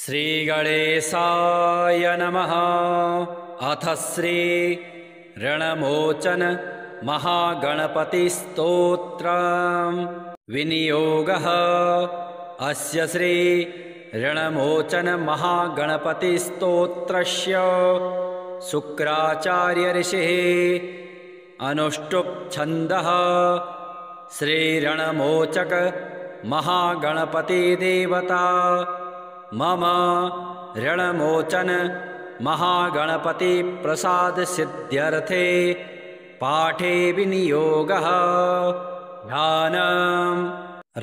श्रीगणेशाय नमः। अथ श्री ऋणमोचन महागणपतिस्तोत्रम् विनियोगः। अस्य श्री ऋणमोचन महागणपतिस्तोत्रस्य शुक्राचार्य ऋषिः अनुष्टुप् छन्दः। श्रीरणमोचक महागणपति देवता मम ऋणमोचन महागणपति प्रसाद सिद्ध्यर्थे पाठे विनियोगः। ध्यानम्।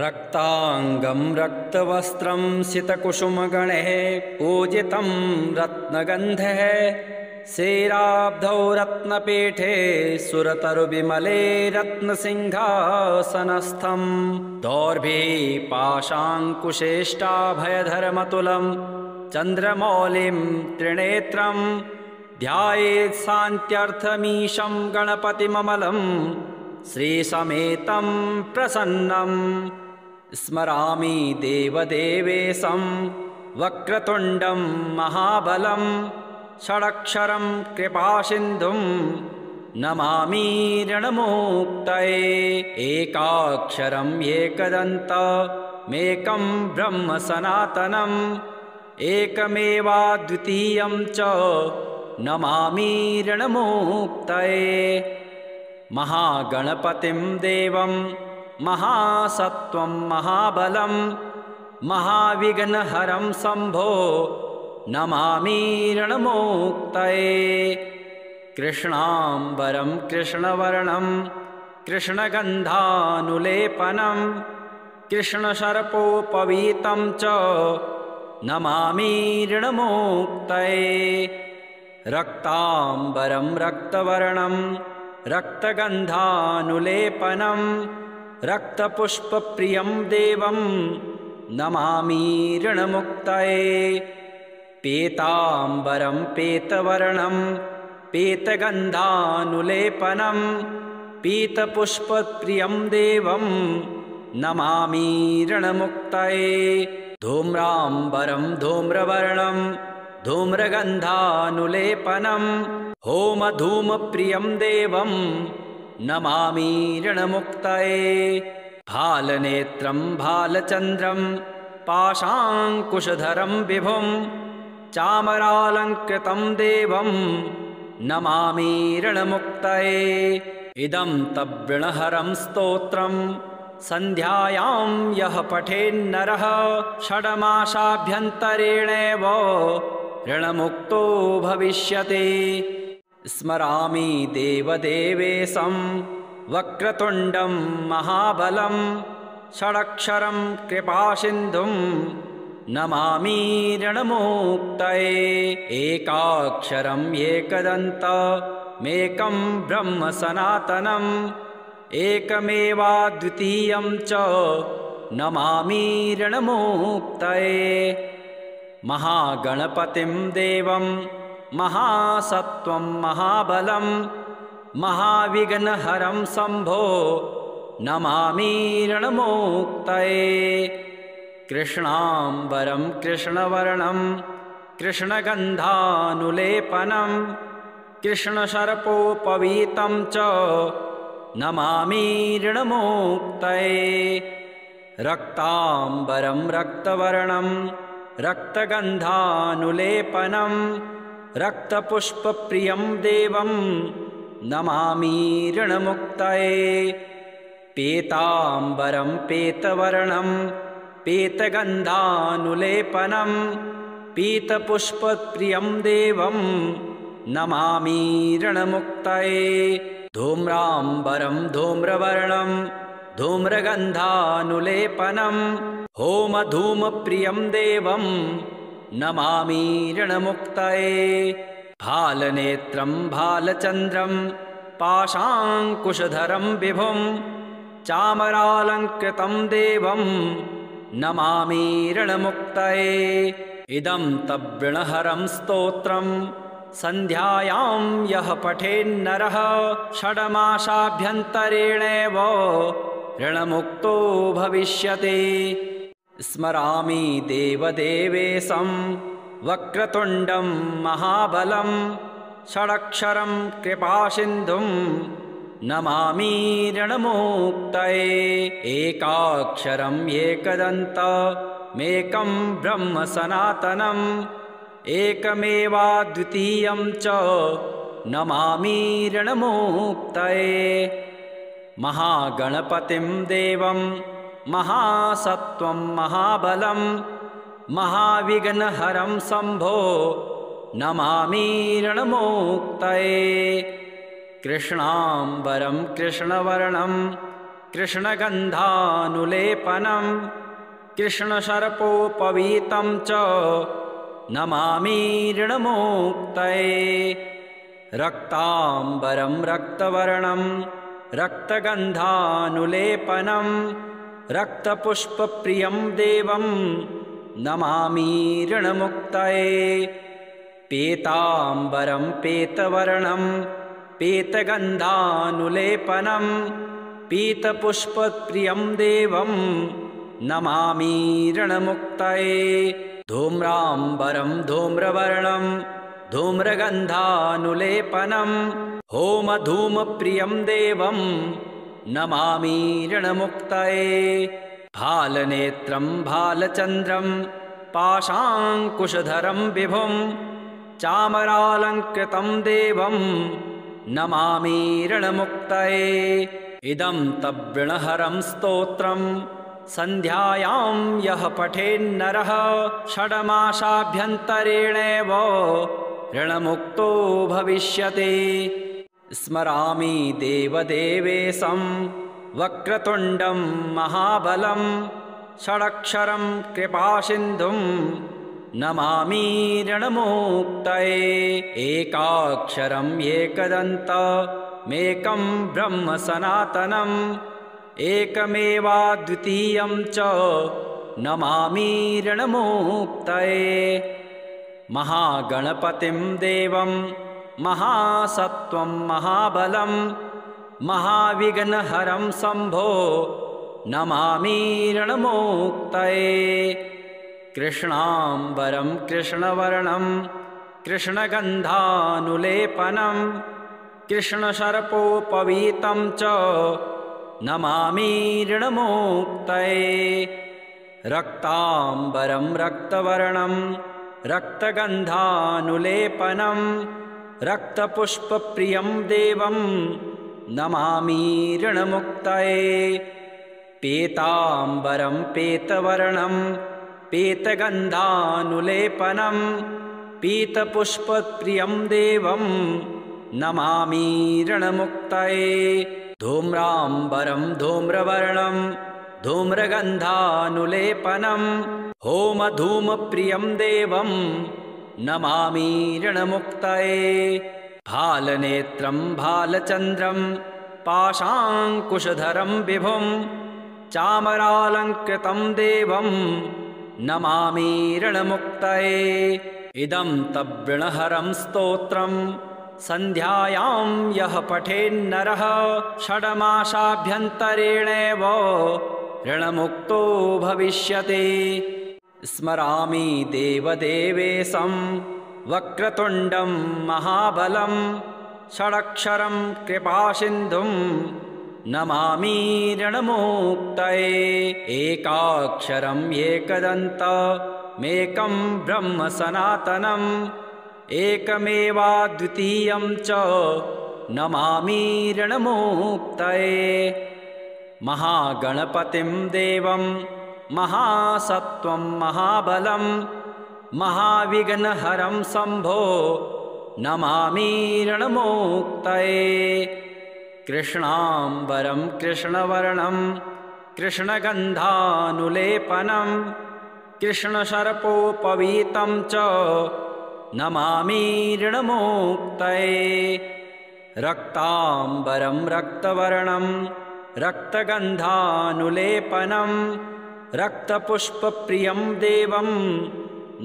रक्तांगं रक्तवस्त्रं सितकुसुमगणैः पूजितं रत्नगन्धैः शिराब्धौ रत्नपीठे सुरतरुविमले रत्नसिंहासनस्थं दौर्भिः पाशाङ्कुशेष्टाभयधरमतुलं चन्द्रमौलिं त्रिनेत्रं ध्यायेत् शान्त्यर्थमीशं गणपतिममलं श्रीसमेतं प्रसन्नं स्मरामि देवदेवेशं वक्रतुण्डं महाबलं षडक्षरं कृपासिन्धुं नमामि ऋणमुक्तये। एकाक्षरं एकदन्तमेकं ब्रह्म सनातनम् एकमेवाद्वितीयं च नमामि ऋणमुक्तये। महागणपतिं देवं महासत्वं महाबलं महाविघ्नहरं शम्भो नमामि ऋणमुक्तये। कृष्णाम्बरं कृष्णवर्णं कृष्णगन्धानुलेपनं कृष्णशर्पोपवीतं च नमामि ऋणमुक्तये। रक्ताम्बरं रक्तवर्णं रक्तगन्धानुलेपनं रक्तपुष्पप्रियं देवं नमामि ऋणमुक्तये। पीताम्बरं पीतवर्णं पीतगन्धानुलेपनं पीतपुष्पप्रियं देवं नमामि ऋणमुक्तये। धूम्राम्बरं धूम्रवर्णं धूम्रगन्धानुलेपनं होमधूमप्रियं देवं नमामि ऋणमुक्तये। भालनेत्रं भालचन्द्रं पाशाङ्कुशधरं विभुं चामरालङ्कृतं देवं नमामि ऋणमुक्तये। इदं तव्ऋणहरं स्तोत्रं सन्ध्यायां यः पठेन्नरः षड्मासाभ्यन्तरेणैव ऋणमुक्तो भविष्यति। स्मरामि देवदेवेशं वक्रतुण्डं महाबलं षडक्षरं कृपासिन्धुं नमामि ऋणमुक्तये। एकाक्षरं एकदन्तमेकं ब्रह्म सनातनम् एकमेवाद्वितीयं च नमामि ऋणमुक्तये। महागणपतिं देवं महासत्वं महाबलं महाविघ्नहरं शम्भो नमामि ऋणमुक्तये। कृष्णाम्बरं कृष्णवर्णं कृष्णगन्धानुलेपनं कृष्णशर्पोपवीतं च नमामि ऋणमुक्तये। रक्ताम्बरं रक्तवर्णं रक्तगन्धानुलेपनं रक्तपुष्पप्रियं देवं नमामि ऋणमुक्तये। पीताम्बरं पीतवर्णं पीतगन्धानुलेपनं पीतपुष्पप्रियं देवं नमामि ऋणमुक्तये। धूम्राम्बरं धूम्रवर्णं धूम्रगन्धानुलेपनं होमधूमप्रियं देवं नमामि ऋणमुक्तये। भालनेत्रं भालचन्द्रं पाशाङ्कुशधरं विभुं चामरालङ्कृतं देवं नमामि ऋणमुक्तये। इदं तव्ऋणहरं स्तोत्रं सन्ध्यायां यः पठेन्नरः षड्मासाभ्यन्तरेणैव ऋणमुक्तो भविष्यति। स्मरामि देवदेवेशं वक्रतुण्डं महाबलं षडक्षरं कृपासिन्धुं नमामि ऋणमुक्तये एकाक्षरम् एकदन्तमेकं ब्रह्म सनातनम् एकमेवाद्वितीयं च नमामि ऋणमुक्तये महागणपतिं देवं महासत्त्वं महाबलं महाविघ्नहरं शम्भो नमामि ऋणमुक्तये कृष्णाम्बरं कृष्णवर्णं कृष्णगन्धानुलेपनं कृष्णशर्पोपवीतं च नमामि ऋणमुक्तये रक्ताम्बरं रक्तवर्णं रक्तगन्धानुलेपनं रक्तपुष्पप्रियं देवं नमामि ऋणमुक्तये पीताम्बरं पीतवर्णं पीतगन्धानुलेपनं पीतपुष्पप्रियं देवं नमामि ऋणमुक्तये धूम्राम्बरं धूम्रवर्णं धूम्रगन्धानुलेपनं होमधूमप्रियं देवं नमामि ऋणमुक्तये भालनेत्रं भालचन्द्रं पाशाङ्कुशधरं विभुं चामरालङ्कृतं देवं नमामि ऋणमुक्तये इदं तव्ऋणहरं स्तोत्रं सन्ध्यायां यः पठेन्नरः षड्मासाभ्यन्तरेणेव ऋणमुक्तो भविष्यति स्मरामि देवदेवेशं वक्रतुण्डं महाबलं षडक्षरं कृपासिन्धुं नमामि ऋणमुक्तये एकाक्षरम् एकदन्तमेकं ब्रह्म सनातनम् एकमेवाद्वितीयं च नमामि ऋणमुक्तये महागणपतिं देवं महासत्त्वं महाबलं महाविघ्नहरं शम्भो नमामि ऋणमुक्तये कृष्णाम्बरं कृष्णवर्णं कृष्णगन्धानुलेपनं कृष्णशर्पोपवीतं च नमामि ऋणमुक्तये रक्ताम्बरं रक्तवर्णं रक्तगन्धानुलेपनं रक्तपुष्पप्रियं देवं नमामि ऋणमुक्तये पीताम्बरं पीतवर्णं पीतगन्धानुलेपनं पीतपुष्पप्रियं देवं नमामि ऋणमुक्तये धूम्राम्बरं धूम्रवर्णं धूम्रगन्धानुलेपनं होमधूमप्रियं देवं नमामि ऋणमुक्तये भालनेत्रं भालचन्द्रं पाशाङ्कुशधरं विभुं चामरालङ्कृतं देवं नमामि ऋणमुक्तये इदं तव्ऋणहरं स्तोत्रं सन्ध्यायां यः पठेन्नरः षड्मासाभ्यन्तरेणेव ऋणमुक्तो भविष्यति स्मरामि देवदेवेशं वक्रतुण्डं महाबलं षडक्षरं कृपासिन्धुं नमामि ऋणमुक्तये एकाक्षरम् एकदन्तमेकं ब्रह्म सनातनम् एकमेवाद्वितीयं च नमामि ऋणमुक्तये महागणपतिं देवं महासत्त्वं महाबलं महाविघ्नहरं शम्भो नमामि ऋणमुक्तये कृष्णाम्बरं कृष्णवर्णं कृष्णगन्धानुलेपनं कृष्णशर्पोपवीतं च नमामि ऋणमुक्तये रक्ताम्बरं रक्तवर्णं रक्तगन्धानुलेपनं रक्तपुष्पप्रियं देवं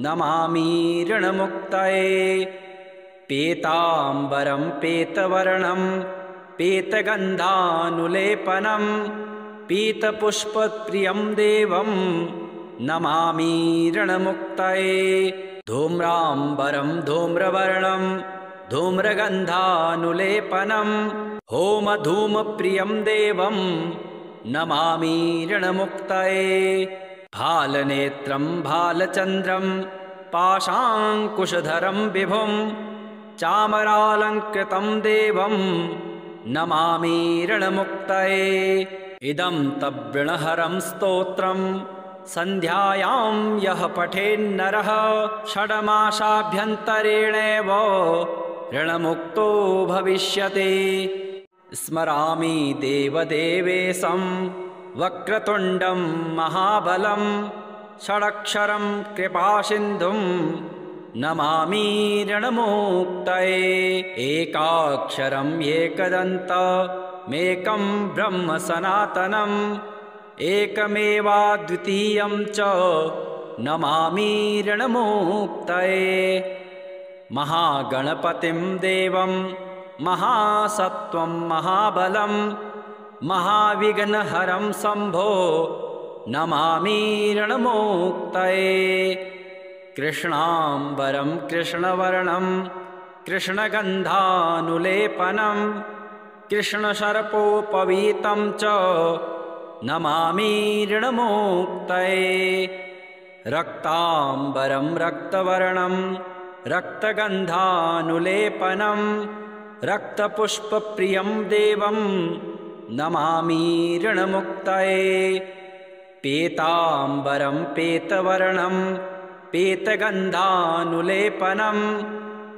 नमामि ऋणमुक्तये पीताम्बरं पीतवर्णं पीतगन्धानुलेपनं पीतपुष्पप्रियं देवं नमामि ऋणमुक्तये। धूम्राम्बरं धूम्रवर्णं धूम्रगन्धानुलेपनं होमधूमप्रियं देवं नमामि ऋणमुक्तये। भालनेत्रं भालचन्द्रं पाशाङ्कुशधरं विभुं चामरालङ्कृतं देवं नमामि ऋणमुक्तये। इदं तव्ऋणहरं स्तोत्रं सन्ध्यायां यः पठेन्नरः षड्मासाभ्यन्तरेणेव ऋणमुक्तो भविष्यति। स्मरामि देवदेवेशं वक्रतुण्डं महाबलं षडक्षरं कृपासिन्धुं नमामि ऋणमुक्तये। एकाक्षरं एकदन्तमेकं ब्रह्म सनातनम् एकमेवाद्वितीयं च नमामि ऋणमुक्तये। महागणपतिं देवं महासत्त्वं महाबलं महाविघ्नहरं शम्भो नमामि ऋणमुक्तये। कृष्णाम्बरं कृष्णवर्णं कृष्णगन्धानुलेपनं कृष्णसर्पोपवीतं च नमामि ऋणमुक्तये। रक्ताम्बरं रक्तवर्णं रक्तगन्धानुलेपनं रक्तपुष्पप्रियं देवं नमामि ऋणमुक्तये। पीताम्बरं पीतवर्णं पीतगन्धानुलेपनं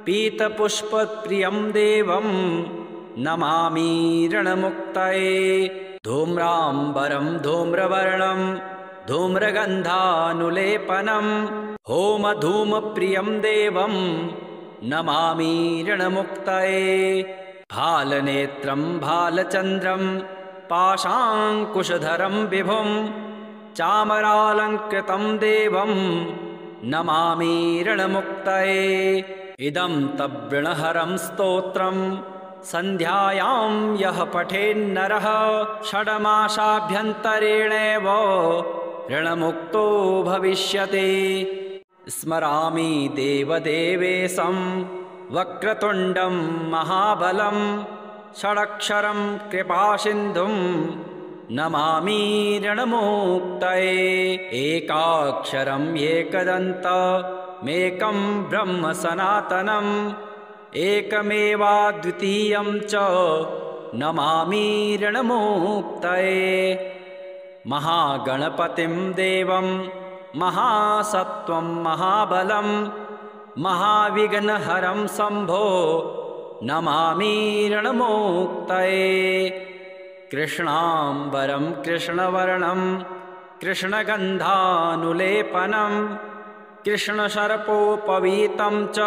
पीतपुष्पप्रियं देवं नमामि ऋणमुक्तये। धूम्राम्बरं धूम्रवर्णं धूम्रगन्धानुलेपनं होमधूमप्रियं देवं नमामि ऋणमुक्तये। भालनेत्रं भालचन्द्रं पाशाङ्कुशधरं विभुं चामरालङ्कृतं देवं नमामि ऋणमुक्तये। इदं तव्ऋणहरं स्तोत्रं सन्ध्यायां यः पठेन्नरः षड्मासाभ्यन्तरेणेव ऋणमुक्तो भविष्यति। स्मरामि देवदेवेशं वक्रतुण्डं महाबलं षडक्षरं कृपासिन्धुं नमामि ऋणमुक्तये। एकाक्षरं एकदन्तमेकं ब्रह्म सनातनम् एकमेवाद्वितीयं च नमामि ऋणमुक्तये। महागणपतिं देवं महासत्त्वं महाबलं महाविघ्नहरं शम्भो नमामि ऋणमुक्तये। कृष्णाम्बरं कृष्णवर्णं कृष्णगन्धानुलेपनं कृष्णसर्पोपवीतं च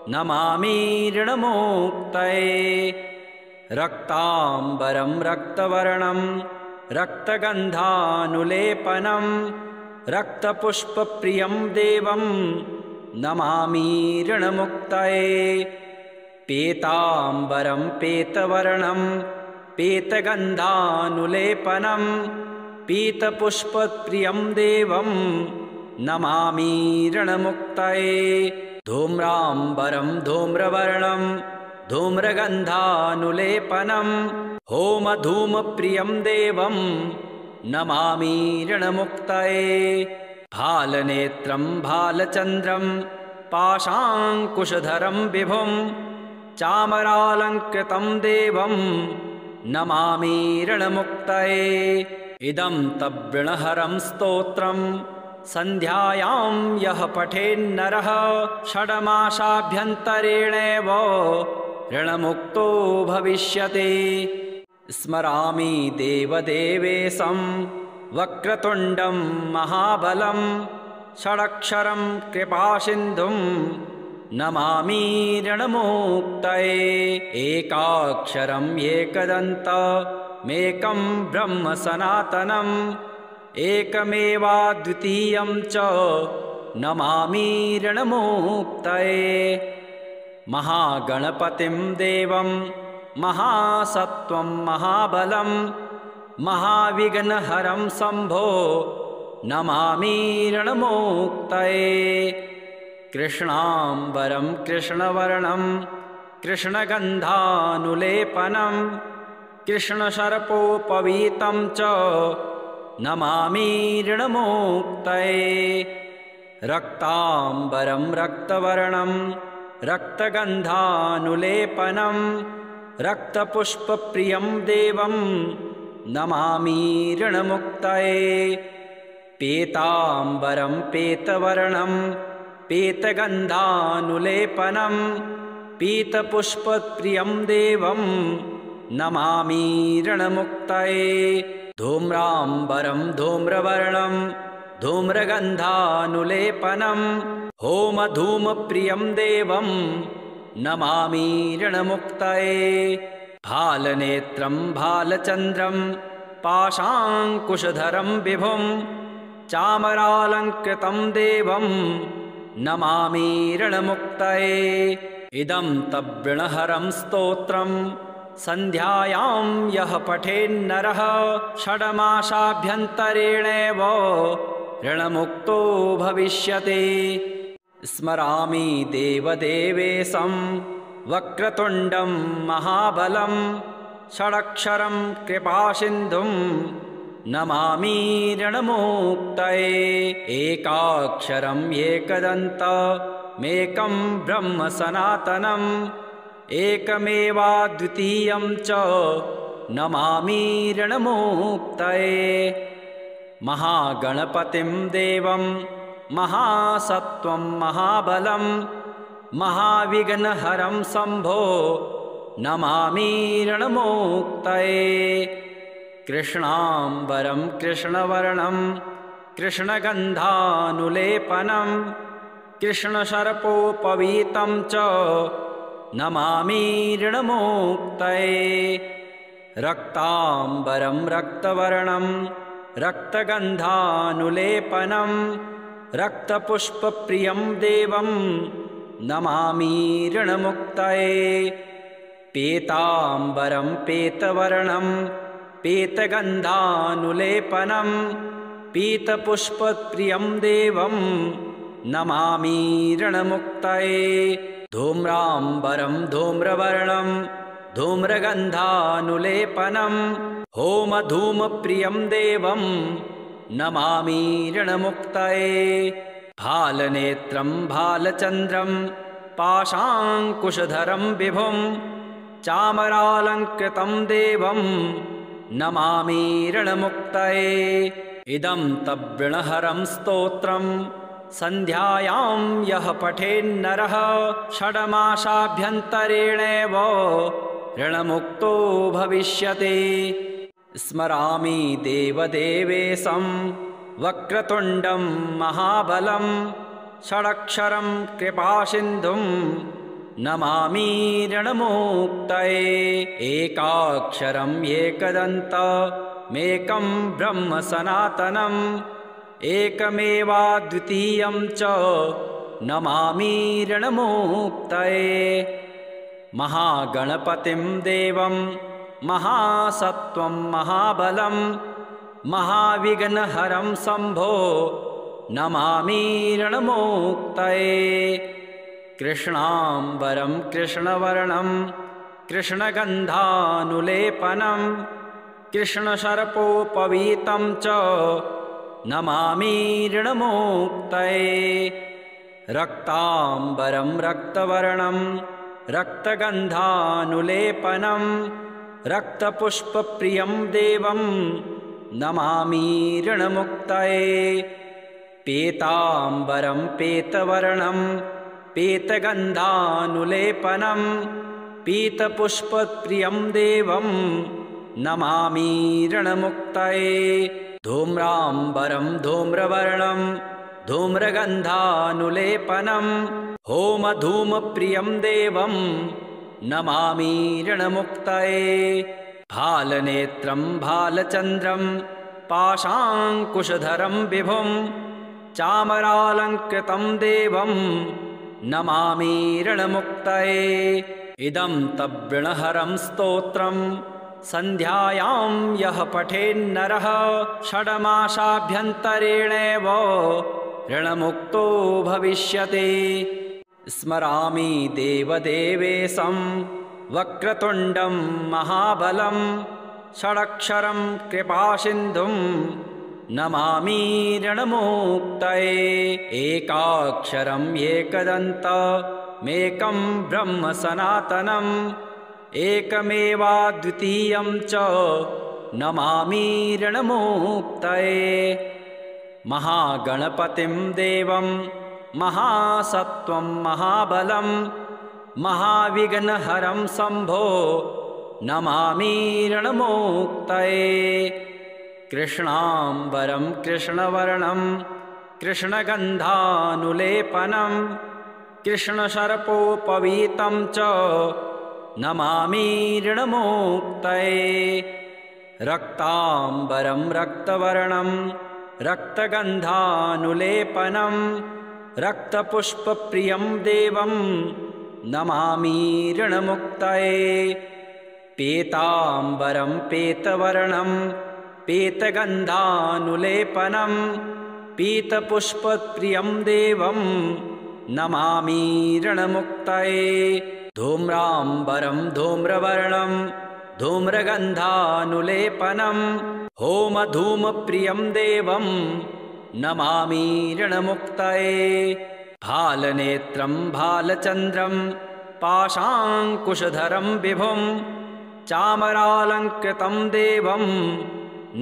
नमामि ऋणमुक्तये। रक्ताम्बरं रक्तवर्णं रक्तगन्धानुलेपनं रक्तपुष्पप्रियं देवं नमामि ऋणमुक्तये। पीताम्बरं पीतवर्णं पीतगन्धानुलेपनं पीतपुष्पप्रियं देवं नमामि ऋणमुक्तये। धूम्राम्बरं धूम्रवर्णं धूम्रगन्धानुलेपनं होमधूमप्रियं देवं नमामि ऋणमुक्तये। भालनेत्रं भालचन्द्रं पाशाङ्कुशधरं विभुं चामरालङ्कृतं देवं नमामि ऋणमुक्तये। इदं तव्ऋणहरं स्तोत्रं सन्ध्यायां यः पठेन्नरः षड्मासाभ्यन्तरेणेव ऋणमुक्तो भविष्यति। स्मरामि देवदेवेशं वक्रतुण्डं महाबलं षडक्षरं कृपासिन्धुं नमामि ऋणमुक्तये। एकाक्षरं एकदन्तमेकं ब्रह्म सनातनम् एकमेवाद्वितीयं च नमामि ऋणमुक्तये। महागणपतिं देवं महासत्त्वं महाबलं महाविघ्नहरं शम्भो नमामि ऋणमुक्तये। कृष्णाम्बरं कृष्णवर्णं कृष्णगन्धानुलेपनं कृष्णशर्पोपवीतं च नमामि ऋणमुक्तये। रक्ताम्बरं रक्तवर्णं रक्तगन्धानुलेपनं रक्तपुष्पप्रियं देवं नमामि ऋणमुक्तये। पीताम्बरं पीतवर्णं पीतगन्धानुलेपनं पीतपुष्पप्रियं देवं नमामि ऋणमुक्तये। धूम्राम्बरं धूम्रवर्णं धूम्रगन्धानुलेपनं होमधूमप्रियं देवं नमामि ऋणमुक्तये। भालनेत्रं भालचन्द्रं पाशाङ्कुशधरं विभुं चामरालङ्कृतं देवं नमामि ऋणमुक्तये। इदं तव्ऋणहरं स्तोत्रं सन्ध्यायां यः पठेन्नरः षड्मासाभ्यन्तरेणेव ऋणमुक्तो भविष्यति। स्मरामि देवदेवेशं वक्रतुण्डं महाबलं षडक्षरं कृपासिन्धुं नमामि ऋणमुक्तये। एकाक्षरम् एकदन्तमेकं ब्रह्म सनातनम् एकमेवाद्वितीयं च नमामि ऋणमुक्तये। महागणपतिं देवं महासत्त्वं महाबलं महाविघ्नहरं शम्भो नमामि ऋणमुक्तये। कृष्णाम्बरं कृष्णवर्णं कृष्णगन्धानुलेपनं कृष्णशर्पोपवीतं च नमामि ऋणमुक्तये। रक्ताम्बरं रक्तवर्णं रक्तगन्धानुलेपनं रक्तपुष्पप्रियं देवं नमामि ऋणमुक्तये। पीताम्बरं पीतवर्णं पीतगन्धानुलेपनं पीतपुष्पप्रियं देवं नमामि ऋणमुक्तये। धूम्राम्बरं धूम्रवर्णं धूम्रगन्धानुलेपनं होमधूमप्रियं देवं नमामि ऋणमुक्तये। भालनेत्रं भालचन्द्रं पाशाङ्कुशधरं विभुं चामरालङ्कृतं देवं नमामि ऋणमुक्तये। इदं तव्ऋणहरं स्तोत्रं सन्ध्यायां यः पठेन्नरः षड्मासाभ्यन्तरेणेव ऋणमुक्तो भविष्यति। स्मरामि देवदेवेशं वक्रतुण्डं महाबलं षडक्षरं कृपासिन्धुं नमामि ऋणमुक्तये। एकाक्षरम् एकदन्तमेकं ब्रह्म सनातनम् एकमेवाद्वितीयं च नमामि ऋणमुक्तये। महागणपतिं देवं महासत्त्वं महाबलं महाविघ्नहरं शम्भो नमामि ऋणमुक्तये। कृष्णाम्बरं कृष्णवर्णं कृष्णगन्धानुलेपनं कृष्णशर्पोपवीतं च नमामि ऋणमुक्तये। रक्ताम्बरं रक्तवर्णं रक्तगन्धानुलेपनं रक्तपुष्पप्रियं देवं नमामि ऋणमुक्तये। पीताम्बरं पीतवर्णं पीतगन्धानुलेपनं पीतपुष्पप्रियं देवं नमामि ऋणमुक्तये। धूम्राम्बरं धूम्रवर्णं धूम्रगन्धानुलेपनं होमधूमप्रियं देवं नमामि ऋणमुक्तये। भालनेत्रं भालचन्द्रं पाशाङ्कुशधरं विभुं चामरालङ्कृतं देवं नमामि ऋणमुक्तये। इदं तव्ऋणहरं स्तोत्रं सन्ध्यायां यः पठेन्नरः षड्मासाभ्यन्तरेणैव ऋणमुक्तो भविष्यति। स्मरामि देवदेवेशं वक्रतुण्डं महाबलं षडक्षरं कृपासिन्धुं नमामि ऋणमुक्तये। एकाक्षरम् एकदन्तमेकं ब्रह्म सनातनम् एकमेवाद्वितीयं च नमामि ऋणमुक्तये। महागणपतिं देवं महासत्त्वं महाबलं महाविघ्नहरं शम्भो नमामि ऋणमुक्तये। कृष्णाम्बरं कृष्णवर्णं कृष्णगन्धानुलेपनं कृष्णसर्पोपवीतं च नमामि ऋणमुक्तये। रक्ताम्बरं रक्तवर्णं रक्तगन्धानुलेपनं रक्तपुष्पप्रियं देवं नमामि ऋणमुक्तये। पीताम्बरं पीतवर्णं पीतगन्धानुलेपनं पीतपुष्पप्रियं देवं नमामि ऋणमुक्तये। धूम्राम्बरं धूम्रवर्णं धूम्रगन्धानुलेपनं होमधूमप्रियं देवं नमामि ऋणमुक्तये। भालनेत्रं भालचन्द्रं पाशाङ्कुशधरं विभुं चामरालङ्कृतं देवं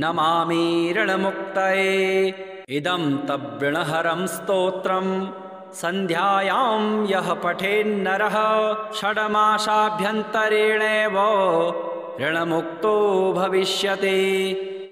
नमामि ऋणमुक्तये। इदं तव्ऋणहरं स्तोत्रं सन्ध्यायां यः पठेन्नरः षड्मासाभ्यन्तरेणैव ऋणमुक्तो भविष्यति।